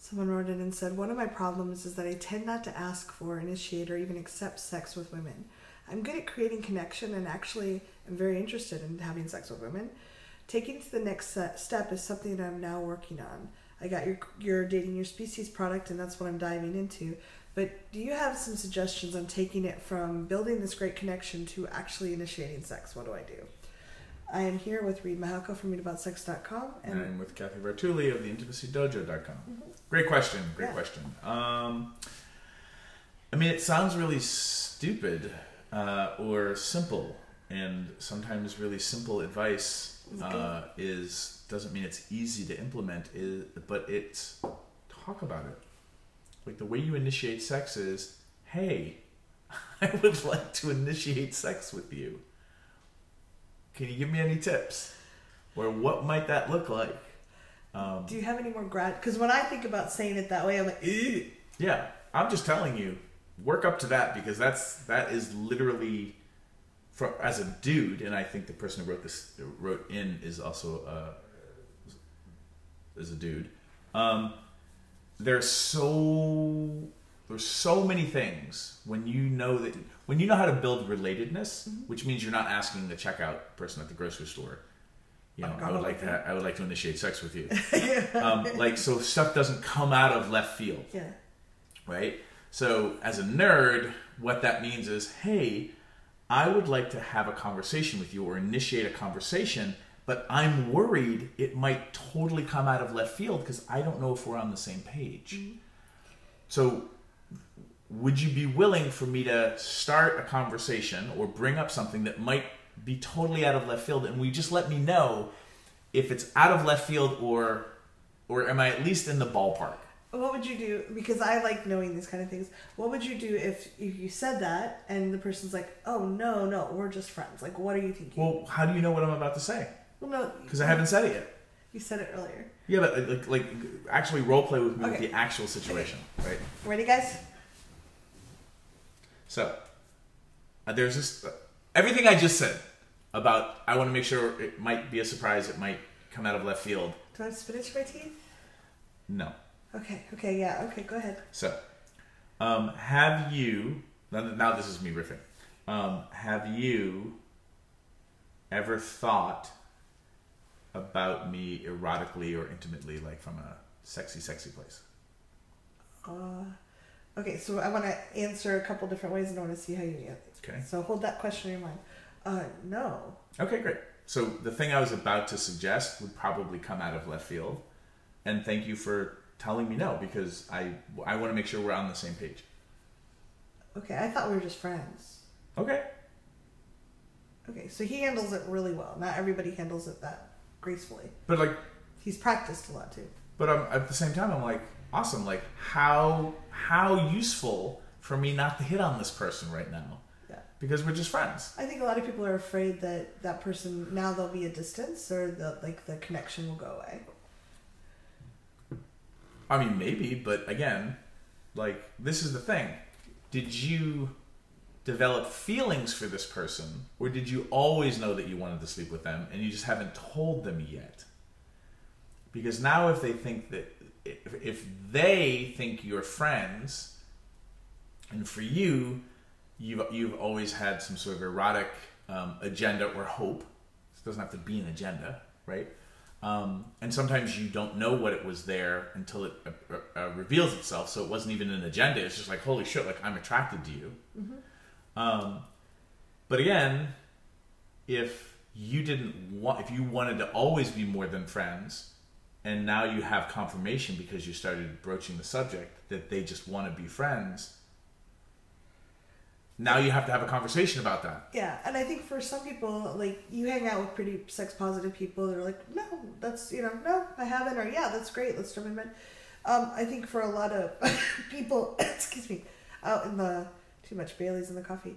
Someone wrote in and said, one of my problems is that I tend not to ask for, initiate, or even accept sex with women. I'm good at creating connection and actually am very interested in having sex with women. Taking it to the next step is something that I'm now working on. I got your Dating Your Species product, and that's what I'm diving into. But do you have some suggestions on taking it from building this great connection to actually initiating sex? What do I do? I am here with Reid from readaboutsex.com. And I'm with Cathy of theintimacydojo.com. Mm-hmm. Great question. Great question. I mean, it sounds really stupid or simple, and sometimes really simple advice doesn't mean it's easy to implement. But it's talk about it. Like the way you initiate sex is, hey, I would like to initiate sex with you. Can you give me any tips? Or what might that look like? Do you have any more because when I think about saying it that way, I'm like, ew. Yeah, I'm just telling you, work up to that, because that is literally, as a dude, and I think the person who wrote in is also is a dude. There's so many things when you know how to build relatedness, which means you're not asking the checkout person at the grocery store, I would like to initiate sex with you. So stuff doesn't come out of left field. Yeah. Right? So as a nerd, what that means is, hey, I would like to have a conversation with you or initiate a conversation, but I'm worried it might totally come out of left field because I don't know if we're on the same page. Mm-hmm. So would you be willing for me to start a conversation or bring up something that might be totally out of left field, and will you just let me know if it's out of left field or am I at least in the ballpark? What would you do? Because I like knowing these kind of things. What would you do if you said that and the person's like, oh, no, we're just friends. Like, what are you thinking? Well, how do you know what I'm about to say? Well, no. Because I haven't said it yet. You said it earlier. Yeah, but like actually role play with me with the actual situation, right? Ready, guys? So, there's this... everything I just said about I want to make sure it might be a surprise, it might come out of left field. Do I have spinach in my teeth? No. Okay, yeah, okay, go ahead. So, have you... Now this is me riffing. Have you ever thought about me erotically or intimately, like from a sexy place? Okay, so I want to answer a couple different ways and I want to see how you answer. Okay. So hold that question in your mind. No. Okay, great. So the thing I was about to suggest would probably come out of left field. And thank you for telling me no, because I want to make sure we're on the same page. Okay, I thought we were just friends. Okay, so he handles it really well. Not everybody handles it that gracefully. But like... he's practiced a lot too. But at the same time, I'm like, awesome. Like, how useful for me not to hit on this person right now. Yeah. Because we're just friends. I think a lot of people are afraid that person, now there'll be a distance or the connection will go away. I mean, maybe, but again, like, this is the thing. Did you develop feelings for this person, or did you always know that you wanted to sleep with them and you just haven't told them yet? Because now if they think that, if they think you're friends, and for you, you've always had some sort of erotic agenda or hope. It doesn't have to be an agenda, right? And sometimes you don't know what it was there until it reveals itself. So it wasn't even an agenda. It's just like, holy shit, like I'm attracted to you. Mm-hmm. But again, if you wanted to always be more than friends, and now you have confirmation because you started broaching the subject that they just want to be friends, now you have to have a conversation about that. Yeah, and I think for some people, like, you hang out with pretty sex-positive people that are like, no, that's, no, I haven't, or yeah, that's great, let's jump in bed. I think for a lot of people, excuse me, out in the, too much Bailey's in the coffee,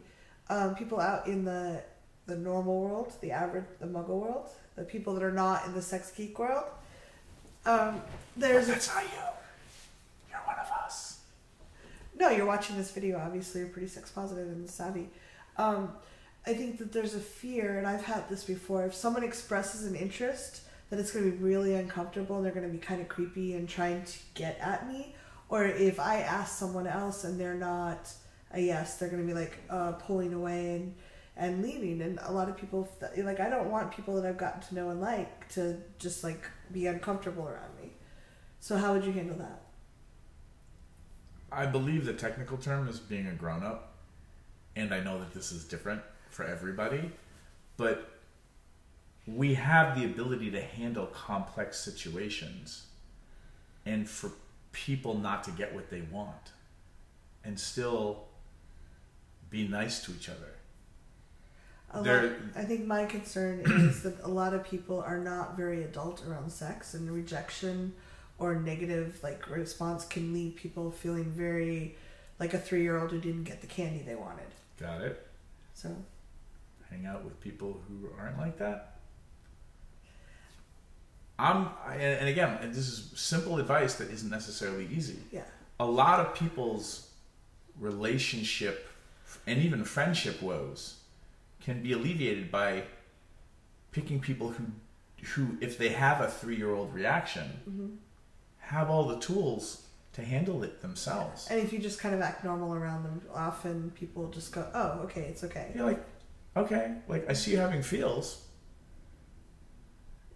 people out in the normal world, the average, the muggle world, the people that are not in the sex geek world, that's not you. You're one of us. No, you're watching this video. Obviously, you're pretty sex positive and savvy. I think that there's a fear, and I've had this before. If someone expresses an interest, that it's going to be really uncomfortable and they're going to be kind of creepy and trying to get at me. Or if I ask someone else and they're not a yes, they're going to be like pulling away and leaving. And a lot of people, like, I don't want people that I've gotten to know and like to just like be uncomfortable around me. So how would you handle that? I believe the technical term is being a grown-up, and I know that this is different for everybody, but we have the ability to handle complex situations and for people not to get what they want and still be nice to each other. I think my concern is that a lot of people are not very adult around sex, and rejection or negative like response can leave people feeling very like a 3-year-old who didn't get the candy they wanted. Got it. So hang out with people who aren't like that. And again, this is simple advice that isn't necessarily easy. Yeah. A lot of people's relationship and even friendship woes can be alleviated by picking people who if they have a 3-year-old reaction, have all the tools to handle it themselves. And if you just kind of act normal around them, often people just go, oh, okay, it's okay. You're like, okay, like I see you having feels.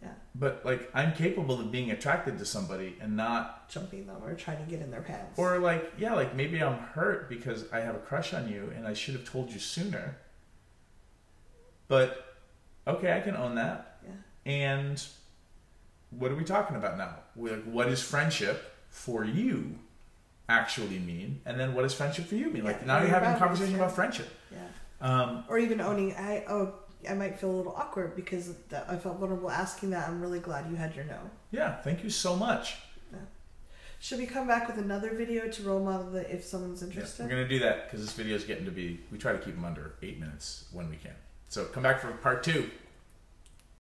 Yeah. But like I'm capable of being attracted to somebody and not jumping them or trying to get in their pants. Or like, yeah, like maybe I'm hurt because I have a crush on you and I should have told you sooner. But okay, I can own that. Yeah. And what are we talking about now? What is friendship for you actually mean? And then what does friendship for you mean? Like now you're having a conversation about friendship. Yeah. Or even owning, I might feel a little awkward because I felt vulnerable asking that. I'm really glad you had your no. Yeah, thank you so much. Yeah. Should we come back with another video to role model that if someone's interested? Yeah, we're going to do that because this video is getting to be, we try to keep them under 8 minutes when we can. So come back for part 2.